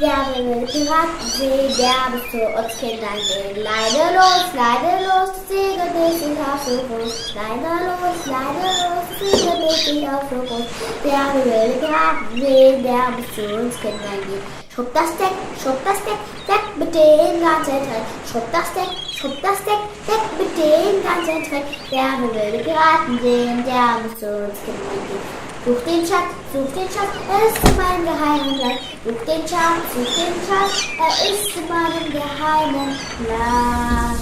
Wer will Piraten sehen, der muss zu uns Kindern gehen. Leine los, das Segel ist nicht auf so groß. Leine los, das Segel ist nicht auf so groß. Wer will Piraten sehen, der muss zu uns Kindern gehen. Schrubb das Deck, weg mit dem ganzen Dreck. Schrubb das Deck, weg mit dem ganzen Dreck. Wer will Piraten sehen, der muss zu uns Kindern gehen. Such den Schatz, er ist in meinem geheimen Platz. Such den Schatz, er ist in meinem geheimen Platz.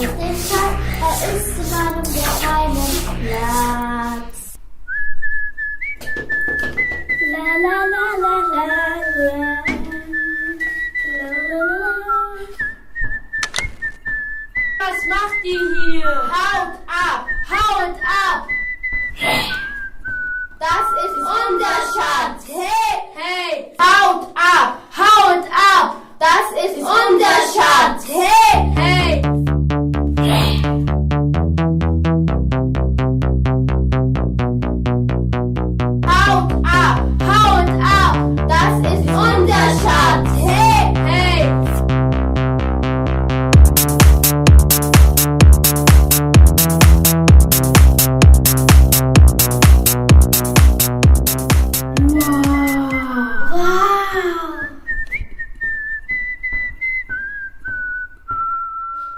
Such den Schatz, er ist in meinem geheimen Platz. La la la la la la. La la la. Was macht ihr hier? Haut ab! Das ist unser Schatz! Hey! Haut ab! Das ist unser Schatz! Hey! Haut ab! Das ist unser Schatz! Hey!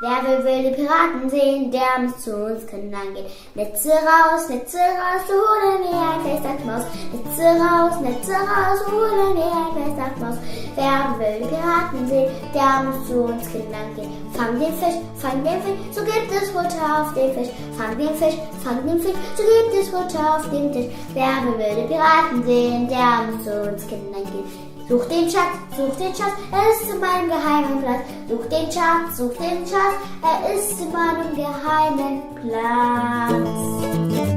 Wer will wilde Piraten sehen, der muss zu uns Kindern gehen. Netze raus, so holen wir ein Festsackmaus. Netze raus, so holen wir ein Festsackmaus. Wer will wilde Piraten sehen, der muss zu uns Kindern gehen. Fang den Fisch, so gibt es Futter auf den Fisch. Fang den Fisch, so gibt es Futter auf den Tisch. Wer will wilde Piraten sehen, der muss zu uns Kindern gehen. Such den Schatz, er ist in meinem geheimen Platz. Such den Schatz, er ist in meinem geheimen Platz.